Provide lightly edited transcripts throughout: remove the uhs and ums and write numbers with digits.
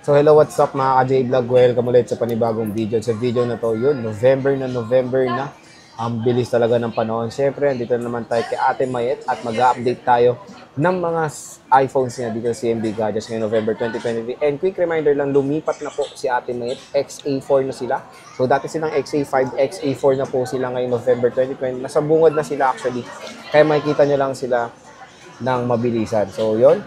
So hello, what's up mga ka-J-Vlog? Welcome ulit sa panibagong video. Sa video na to, yun, November na. Ang bilis talaga ng panahon. Siyempre, andito na naman tayo kay Ate Mayet at mag-update tayo ng mga iPhones niya dito sa CMB Gadgets ngayong November 2023. And quick reminder lang, lumipat na po si Ate Mayet. XA4 na sila. So dati silang XA5, XA4 na po sila ngayong November 2020. Nasa bungad na sila actually. Kaya makikita nyo lang sila ng mabilisan. So yun.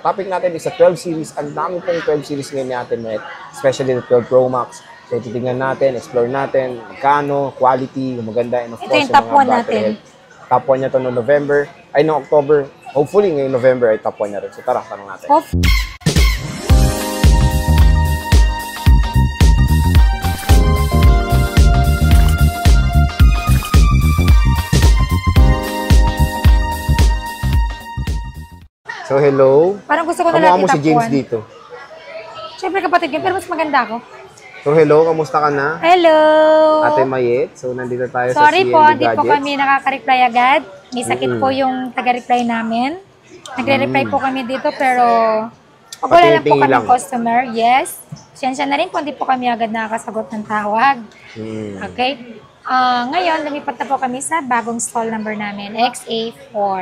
Topic natin is sa 12 series. Ang dami pong 12 series ngayon ni Ate Mayet, especially the 12 Pro Max. So, titingnan natin, explore natin, magkano, quality, maganda, and of course, yung top 1 natin. Top 1 niya to noong November, ay no, October. Hopefully, ngayong November ay top 1 niya rin. So, tara, tanong natin. So, hello. Parang gusto ko na natin mo si James dito? Siyempre kapatid ko, pero mas maganda ako. So, hello. Kamusta ka na? Hello! Ate Mayet. So, nandito tayo Sorry sa CMB po, Gadgets. hindi po kami nakaka-reply agad. May sakit po yung taga-reply namin. Nagre-reply po kami dito, pero pag wala lang po kami customer, yes. Siyensya na rin po, hindi po kami agad nakakasagot ng tawag. Okay? Ngayon, lumipat na po kami sa bagong stall number namin, XA4.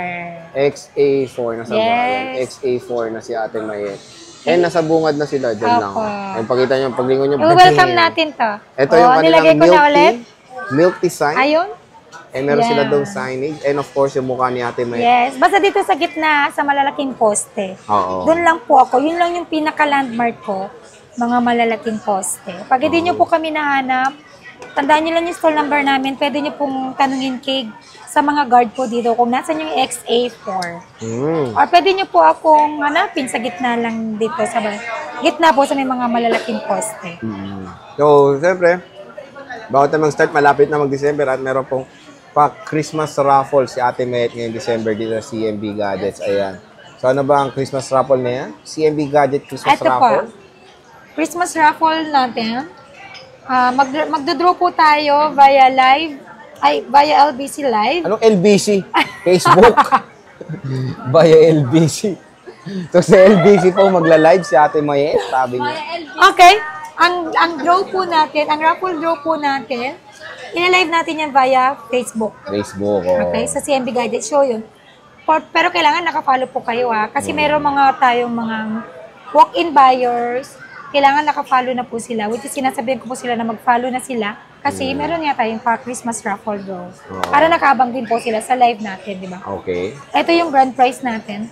XA4 na sa bayan. XA4 na si Ate Mayet. Nasa bungad na sila, dyan lang. Ay, pakita nyo, paglingon nyo. Welcome natin to. Ito yung kanilang milk tea sign. Ayun. Meron sila doon signage. And of course, yung mukha ni Ate Mayet. Yes. Basta dito sa gitna, sa malalaking poste. Oo. Doon lang po ako. Yun lang yung pinaka-landmark ko. Mga malalaking poste. Pag hindi nyo po kami nahanap, tandaan nyo lang yung stall number namin. Pwede nyo pong tanungin kay sa mga guard po dito kung nasan yung XA4. Or pwede nyo po akong hanapin sa gitna lang dito. Sa gitna po sa may mga malalaking poste. So, siyempre, bago tayo mag-start, malapit na mag-December at meron pong pa-Christmas raffle si Ate Mayet ngayong December dito sa CMB Gadgets. Ayan. So, ano ba ang Christmas raffle na yan? CMB Gadget Christmas raffle? Christmas raffle natin. Magdodraw po tayo via LBC Live. Anong LBC? Facebook? Via LBC. So, sa LBC po magla-live si Ate Mayet, sabi niya. Okay. Ang draw po natin, ang raffle draw po natin, ina-live natin yan via Facebook. Facebook, Okay, sa CMB Gadget Show yun. Pero kailangan naka-follow po kayo kasi meron tayong mga walk-in buyers. Kailangan naka-follow na po sila. Which is sinasabihan ko po sila na mag-follow na sila. Kasi meron nga tayong pa-Christmas raffle draw. Para nakaabang din po sila sa live natin, di ba? Okay. Ito yung grand prize natin.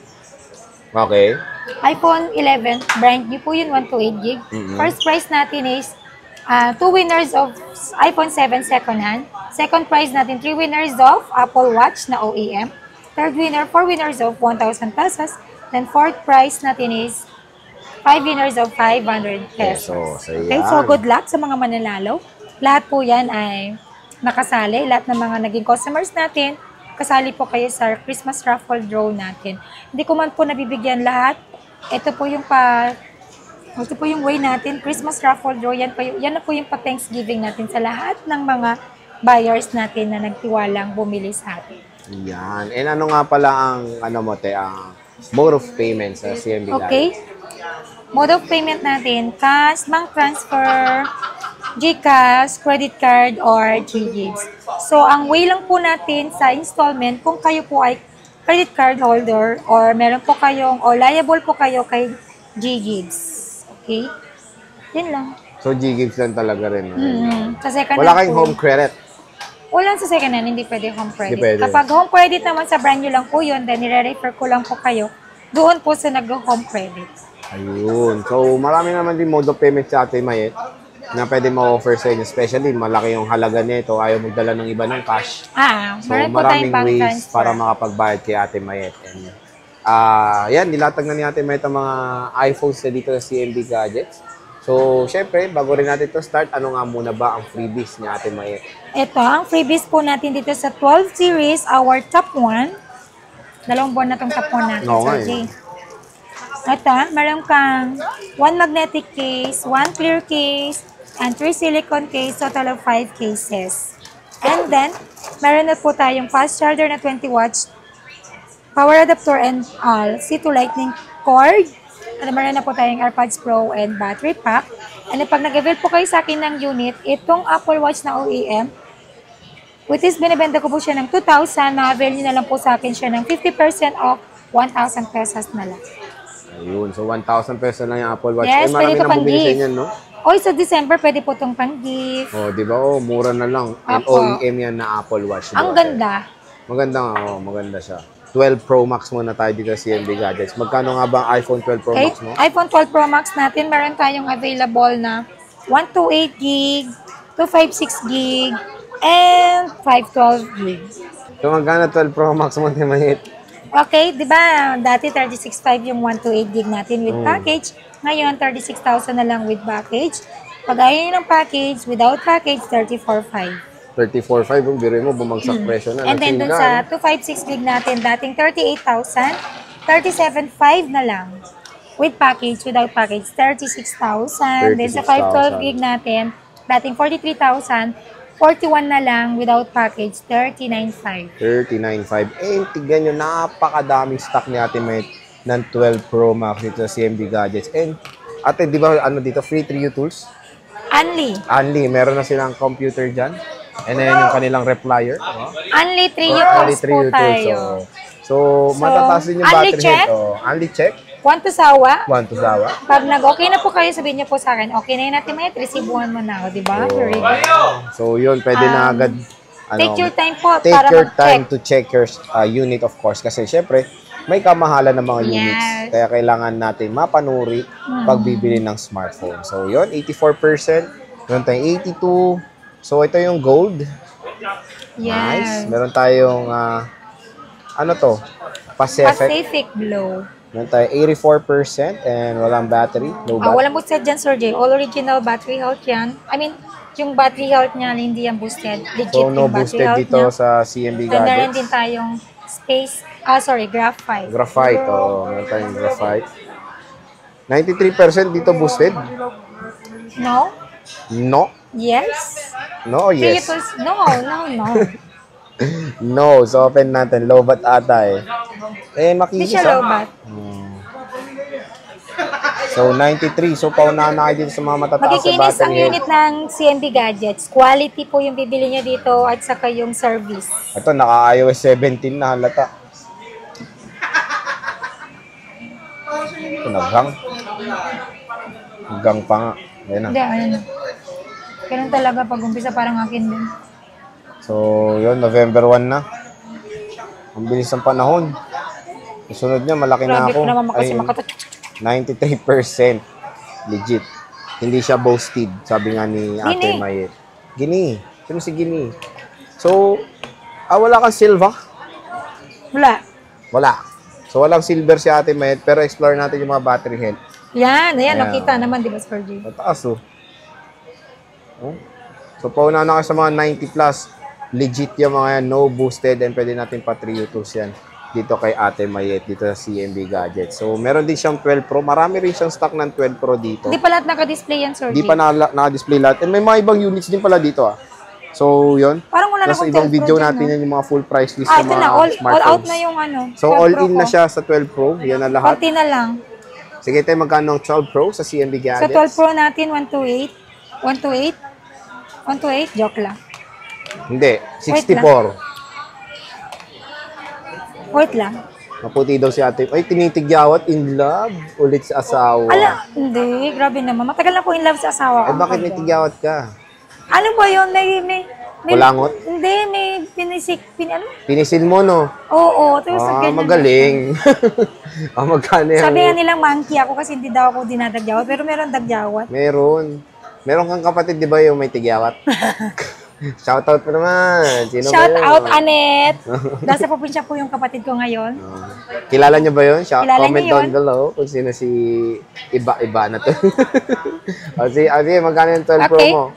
Okay. iPhone 11, brand new po yun, 128 gig. First prize natin is 2 winners of iPhone 7 second hand. Second prize natin, 3 winners of Apple Watch na OEM. Third winner, 4 winners of 1,000 pesos. Then fourth prize natin is 5 winners of 500 pesos. Okay, so good luck sa mga mananalo. Lahat po yan ay nakasali. Lahat ng mga naging customers natin, kasali po kayo sa Christmas raffle draw natin. Hindi ko man po nabibigyan lahat. Ito po yung way natin. Christmas raffle draw, yan na po yung pa-Thanksgiving natin sa lahat ng mga buyers natin na nagtiwalang bumili sa atin. Yan. And ano nga pala ang mode of payment sa CMB Gadgets? Okay. Mode of payment natin, cash, bank transfer, GCash, credit card, or GGives. So, ang way lang po natin sa installment, kung kayo po ay credit card holder, or meron po kayong, or liable po kayo kay GGives. Okay? Yan lang. So, GGives lang talaga rin. Sa second wala kayong home credit? Wala sa second hand, hindi pwede home credit. Pwede. Kapag home credit naman sa brand new lang po yun, then nire-refer ko lang po kayo, doon po sa nag-home credit. Ayun. So, marami naman din mode of payment sa Ate Mayet na pwede ma-offer sa inyo. Especially, malaki yung halaga nito. Ayaw magdala ng iba ng cash. So, maraming ways para makapagbayad kay Ate Mayet. And, yan, nilatag na ni Ate Mayet ang mga iPhones na dito sa CMB Gadgets. So, syempre, bago rin natin to start, ano nga muna ba ang freebies ni Ate Mayet? Ito, ang freebies po natin dito sa 12 series, our top 1. 2 buwan na itong top 1 natin. No, Ito, meron kang 1 magnetic case, 1 clear case, and 3 silicone case, total of 5 cases. And then, meron na po tayong fast charger na 20 watts, power adapter and C2 lightning cord, meron na po tayong AirPods Pro and battery pack. And pag nag-avail po kayo sa akin ng unit, itong Apple Watch na OEM, which is binibenta ko po siya ng 2,000, ma-avail nyo na lang po sa akin siya ng 50% off, 1,000 pesos na lang. Ayun, so 1,000 pesos lang yung Apple Watch. Yes, Marami pwede ito nang pang bumili sa gift. inyo, no? O, sa December, pwede po itong pang-gift. Oh, di ba? Oh, mura na lang. And Apo. OEM yan na Apple Watch. Ang diba? ganda. Maganda nga, maganda siya. 12 Pro Max muna tayo dito sa CMB Gadgets. Magkano nga ba ang iPhone 12 Pro Okay, Max mo? iPhone 12 Pro Max natin, meron tayong available na 128 gig, 256 gig, and 512 gig. So magkano 12 Pro Max mo, Timayit? Okay, di ba, dati 36.5 yung 128 gig natin with package. Ngayon, 36,000 na lang with package. Pag ayaw nyo ng package, without package, 34.5. 34.5, kung biro mo, bumagsak presyo na. And then dun sa 256 gig natin, dating 38,000, 37.5 na lang. With package, without package, 36,000. Then sa 512 gig natin, dating 43,000, 41 na lang, without package, 39.5. 39.5. Eh, tignan nyo, napakadaming stock ni Ate May ng 12 Pro Max dito sa CMB Gadgets. And, ate, di ba, ano dito, free 3U tools? Only, meron na silang computer dyan. And then, yung kanilang replier. Only 3 Only utils 3 po U tools. tayo. So, matataas din yung only battery check? health. Oh, only check. Want to sawa? One to sawa. Pag nag-okay na po kayo, sabihin niyo po sa akin, okay na yun natin, may resibuhan mo na ako, di ba? Very good. So, yun, pwede na agad. Take your time po Take para your mag-check. time to check your unit, of course. Kasi, syempre, may kamahalan ng mga units. Yes. Kaya kailangan natin mapanuri pag bibili ng smartphone. So, yun, 84%. Meron tayong 82. So, ito yung gold. Nice. Yes. Meron tayong, ano to? Pacific. Pacific Blue. Meron tayong 84% and walang battery. No battery. Walang boosted dyan, Sir Jay. All original battery health yan. I mean, yung battery health niya, hindi yan boosted. Legit So, no yung battery boosted health dito niya. sa CMB And meron din Gadgets. tayong graphite. Graphite. Oh, meron tayong graphite. 93% dito boosted. No? No. Yes? No, yes. No. No. So, open natin. Low bat ata eh. Eh, Hindi makinis siya low bat. So, 93. So, paunahan na kayo dito sa mga matataas sa Magkikinis ang battery health. unit ng CMB Gadgets. Quality po yung bibili niya dito at saka yung service. Ito, naka-iOS 17 na halata. Ito, naghang. Naghang pa nga. Ayan na. Hindi, ayun. Ganun talaga pag umpisa parang akin din. So, yun, November 1 na. Ang bilis ng panahon. Susunod niya, malaki na Grabe ako. ko naman kasi Ayun, 93%. Legit. Hindi siya boasted, sabi nga ni Ate Gini. Mayet. Gini. Sino si Gini? So, wala kang silver? Wala. Wala. So, walang silver si Ate Mayet, pero explore natin yung mga battery health. Yan, ayan, Ayan. nakita naman, di ba, Sir Jay? Mataas, oh. Oh. So, pauna na kayo sa mga 90 plus. Legit yung mga yan, no boosted, and pwede natin pa 3 tools yan dito kay Ate Mayet, dito sa CMB Gadgets. So, meron din siyang 12 Pro. Marami rin siyang stock ng 12 Pro dito. Hindi pa lahat naka-display yan, Sir Hindi Jay. pa naka-display lahat. And may mga ibang units din pala dito, ah. So, yun. Parang wala na Nasa akong ibang 12 video Pro dyan, natin no? yan, yung mga full price list Ah, ng ito mga na. All out smartphones. na yung ano. So, 12 all Pro in ko. na siya sa 12 Pro. Yan na lahat. Konti na lang. Sige tayo, magkano ang 12 Pro sa CMB Sa Gadgets? 12 Pro natin, 128. 128? 128? Joke lang. Hindi, Wait 64. Wait lang. Maputi daw si ate. Ay, tinitigyawat, in love, ulit sa asawa. Ala, hindi. Grabe naman. Matagal na po in love sa asawa ko. Ay, bakit nitigyawat ka? Ano ba yun? May Kulangot? Hindi, may ano? Pinisil mo, no? Oo, tapos ganyan. Magaling. Magkano yan? Sabi nga nilang monkey ako kasi hindi daw ako dinadagyawat. Pero meron dagyawat. Meron. Meron kang kapatid, di ba, yung may tigyawat? Shoutout mo naman. Sino ba Shout yun? out, Anet! Nasa probinsya po yung kapatid ko ngayon. Kilala niyo ba yun? Kilala Comment niyo down yun. below kung sino si iba na to. Sige, magkano yung 12 Pro Okay. mo?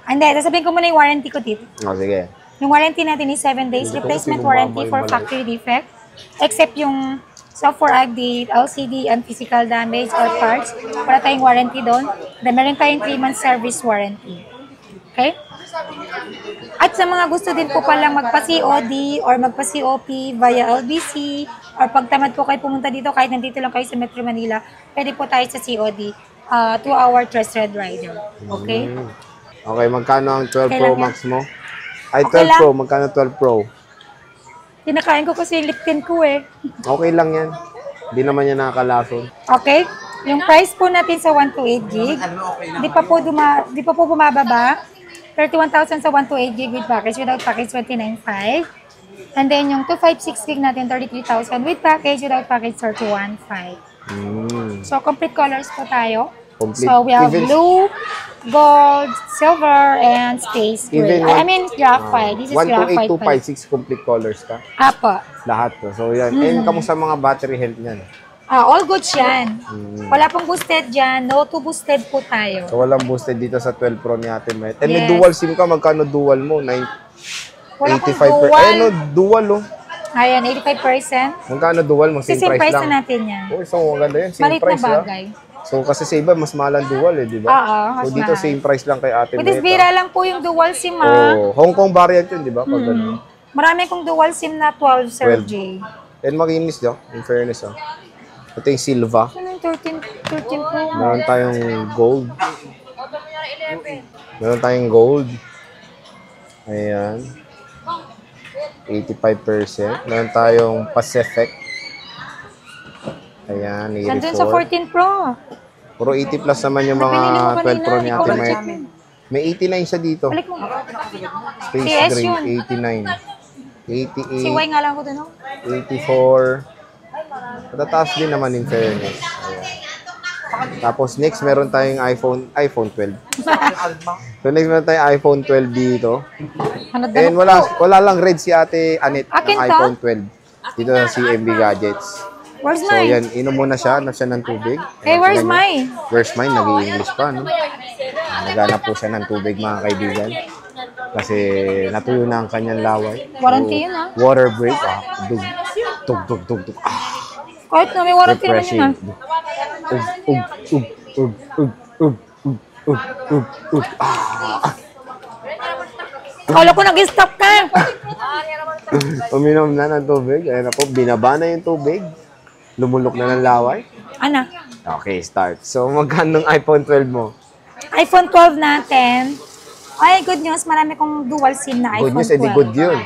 Hindi, sasabihin ko muna yung warranty ko dito. Sige. Yung warranty natin is 7 days replacement warranty for factory defect. Except yung software update, LCD, and physical damage or parts. Para tayong warranty doon. Then meron tayong 3 months service warranty. Okay? At sa mga gusto din po palang magpa-COD or magpa-COP via LBC or pagtamad po kayo pumunta dito kahit nandito lang kayo sa Metro Manila, pwede po tayo sa COD, 2-hour trusted rider. Okay? Okay, magkano ang 12 Okay Pro lang yan. Max mo? Ay, 12 Okay lang. Pro. Magkano 12 Pro? Kinakain ko kasi yung liptin ko eh. Okay lang yan. Hindi naman yan nakakalason. Okay? Yung price po natin sa 128 gig, di pa po bumababa. 31,000 sa 128 gig with package, without package 29,500. And then yung 256 gig natin 33,000 with package, without package 31,500. So complete colors po tayo. Complete. So we have Even- blue, gold, silver, and space gray. Even I mean graphite. This is 128, graphite. 256 complete colors ka. Apo. Lahat to. So yan. And kamusta mga battery health niyan? All good yan. Wala pong boosted dyan. No to boosted po tayo. So walang boosted dito sa 12 Pro ni Ate Met. And may Yes. dual SIM ka, magkano dual mo? Wala pong 85%. dual. Eh no, dual oh. Ayan, 85%. Magkano dual mo? Same Same price price lang. na natin yan. Oh, so maganda yan. Same Malit na price lang. bagay. So kasi sa iba, mas mahal ang dual eh, di ba? Oo, mas So dito mahal. same price lang kay Ate With Met. this bira lang po yung dual SIM ha. Oh, Hong Kong variant yun, di ba? Pag ganun. Marami kong dual SIM na 12, Sir 12. J. And makinis daw, in fairness oh. Ito yung Silva. Ano yung 13 Pro? Meron tayong gold. Meron tayong gold. Ayan. 85%. Meron tayong Pacific. Ayan, Nandun sa 84. 14 Pro. Puro 80 plus naman yung mga Pinili ko 12 Pro ni kanina, Ate ikaw Met. nag-check. May 89 siya dito. Balik mo. Space PS Gray, yun. 89. Si 88, Y nga lang ko dun, no? 84. Matataas din naman in fairness. Ayan. Tapos next meron tayong iPhone 12. So next meron tayong iPhone 12 dito. Ano And dun? wala lang red si Ate Anet Akin ng to? iPhone 12. Dito sa CMB Gadgets. Where's So mine? yan, inom muna siya ng tubig. Hey, Ayan, where's tingnan niyo. mine? Where's mine? Nag-i-English pa, no? Naghanap po siya ng tubig, mga kaibigan. Kasi natuyo na ang kanyang laway. Warranty yun, ah. Water break. Dug. Tug, tug, tug, tug. Kahit na may warranty naman Refreshing. yun, Kala ko nag-stop ka. Uminom na ng tubig. Ayan na po, binaba na yung tubig. Lumulok na ng laway. Ano? Okay, start. So, magkano ng iPhone 12 mo? iPhone 12 natin. Ay, good news. Marami kong dual SIM na Good iPhone news, 12. edi good yun.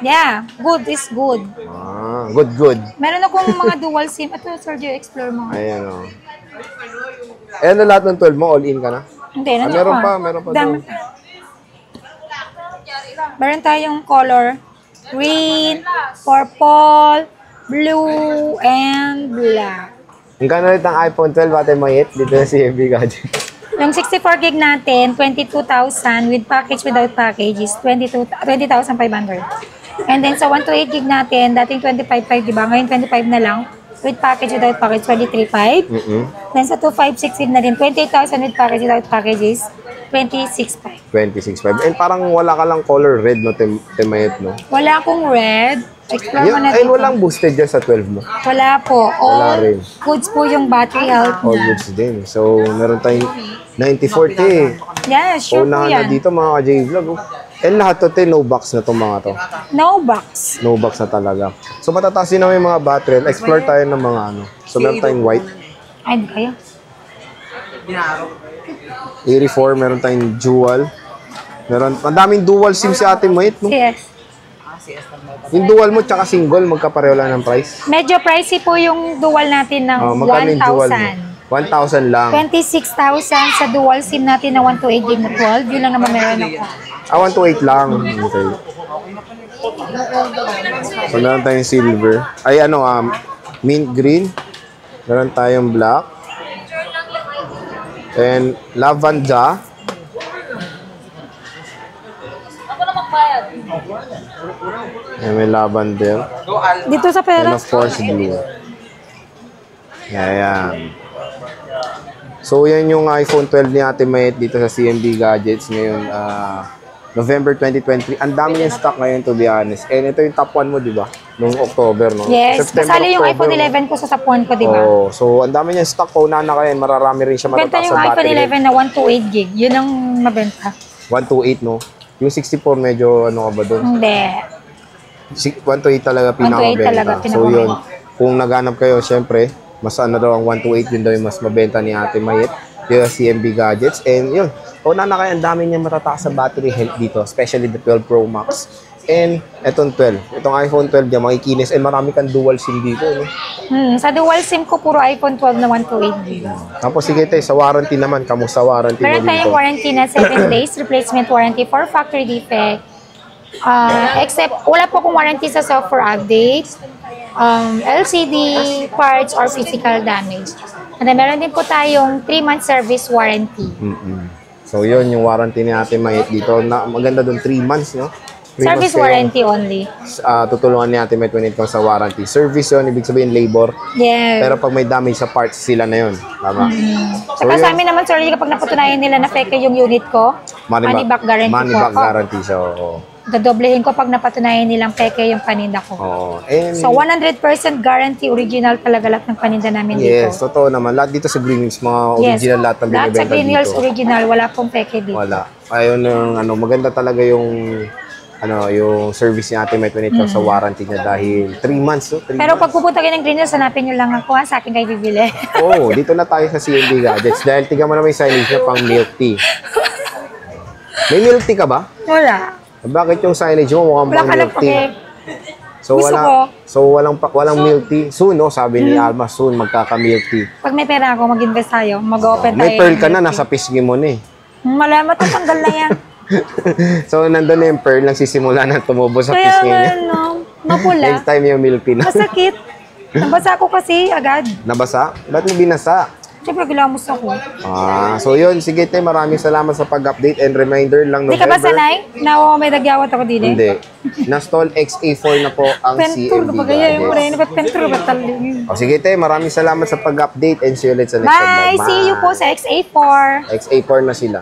Yeah, good is good. Good. Meron akong mga dual SIM. Ito, Sergio, explore mo. Ayan o. Ayan na lahat ng 12 mo, all in ka na? Hindi, Ah, meron pa Dami daw. pa. Meron tayong color. Green, purple, blue, and black. Magkano ulit ang iPhone 12 Ate Mayet dito sa CMB Gadgets? Yung 64 gig natin, 22,000 with package without package is 20,500. And then sa 128 gig natin, dating 25,500, di ba? Ngayon 25 na lang. With package without package, 23,500. Then sa 256 gig na din, 28,000 with package without package is 26,500. 26.5. And parang wala ka lang color red, no, Ate Mayet, no? Wala akong red. Explore mo Yun, na ay, dito. walang boosted dyan sa 12 mo. Wala po. Wala All rin. goods po yung battery health All na. goods din. So, meron tayong 9040. Yes, sure po Unahan na yan. dito mga ka-J-Vlog. Oh. And lahat to, no box na to mga to. No box. No box na talaga. So, matataas din naman yung mga battery. Explore tayo ng mga ano. So, meron tayong white. Ay, hindi kaya. 84, meron tayong dual. Ang daming dual SIM si Ate Mayet, no? Yes. Yung dual mo tsaka single, magkapareho lang ng price. Medyo pricey po yung dual natin ng Magkano yung dual mo? 1,000. 1,000 lang. 26,000 sa dual SIM natin na 128 gig na 12. Yun lang naman meron ako. 128 lang. Okay. So, meron tayong silver. Ay, ano, mint green. Meron tayong black. And lavanda. And may lavender. Dito sa And pera. of course, blue. Ayan. So, yan yung iPhone 12 ni Ate Mayet dito sa CMB Gadgets ngayon, November 2023. Ang dami yung stock ngayon, to be honest. And ito yung top 1 mo, di ba? Noong October, no? Yes. September, Kasali yung October, iPhone 11 ko sa sapuan ko, di ba? Oh, so, ang dami niyang stock. Kung na kayo, mararami rin siya Benta matataas yung sa iPhone battery. 11 na 128 gig. Yun ang mabenta. 128, no? Yung 64, medyo ano ka ba doon? Hindi. 128 talaga 128 talaga pinakabenta. So, pinakamabenta. yun. Kung naghanap kayo, syempre, mas ano daw ang 128, yun daw yung mas mabenta ni Ate Mayet. Yung CMB Gadgets. And yun, una na kayo, ang dami niya matataas sa battery health dito. Especially the 12 Pro Max. And itong 12. Itong iPhone 12 niya, makikinis. And marami kang dual SIM dito. No? Sa dual SIM ko, puro iPhone 12 na 128 GB. Tapos sige tayo, sa warranty naman. Kamusta warranty mo Meron dito? tayong warranty na 7 days, replacement warranty for factory defect. Except, wala po akong warranty sa software update, LCD parts, or physical damage. And then, meron din po tayong 3-month service warranty. So yun, yung warranty ni Ate Mayet dito. Na, maganda doon, 3 months, no? 3 Service months kayo, warranty only. tutulungan ni Ate Mayet when it comes sa warranty. Service yun, ibig sabihin labor. Yeah. Pero pag may damage sa parts, sila na yun. Tama? Saka sa amin naman, sorry, kapag napatunayan nila na fake yung unit ko, money back guarantee money po back ako. guarantee. So, Dadoblehin ko pag napatunayan nilang peke yung paninda ko. And, So, 100% guarantee, original talaga lahat ng paninda namin yes, dito. totoo naman. Lahat dito sa Green Hills, mga original lahat ng lahat sa binibenta Green Hills dito. original, wala pong peke dito. Wala. Ayun yung maganda talaga yung yung service ni Ate Mayet when it comes sa warranty niya dahil 3 months, no? 3 Pero months. pag pupunta kayo ng Green Hills, hanapin nyo lang ako ha, sa akin kayo bibili. Oo, dito na tayo sa CMB Gadgets dahil tingnan mo naman yung signage niya pang milk tea. May milk tea ka ba? Wala. Bakit yung signage mo mukhang Wala pang ka lang milk tea? pake. So Gusto wala ko. So walang milk tea. Soon, no? Sabi ni Alma, soon magkaka-milk tea. Pag may pera ako, mag-invest tayo. Mag-open tayo. May pearl ng ka na, milk nasa pisngi mo na eh. tea. Malaman, tatanggal na yan. So nandun na yung pearl, nagsisimula na tumubo sa Kaya pisngi nga, niya. no, mapula. Next time yung milk tea na. Masakit. Nabasa ko kasi agad. Nabasa? Ba't mo binasa? Siyempre, gilamos ako. So yun, sige tayo, maraming salamat sa pag-update and reminder lang Hindi ka ba November. sanay? Na may nagyawat ako din eh. Hindi. Na-stall XA4 na po ang Pentur CMB ka ba kaya yung Gadgets. muna yun? Pentur ba taling? Sige tayo, maraming salamat sa pag-update and see you ulit sa next Bye! vlog. See you po sa XA4. XA4 na sila.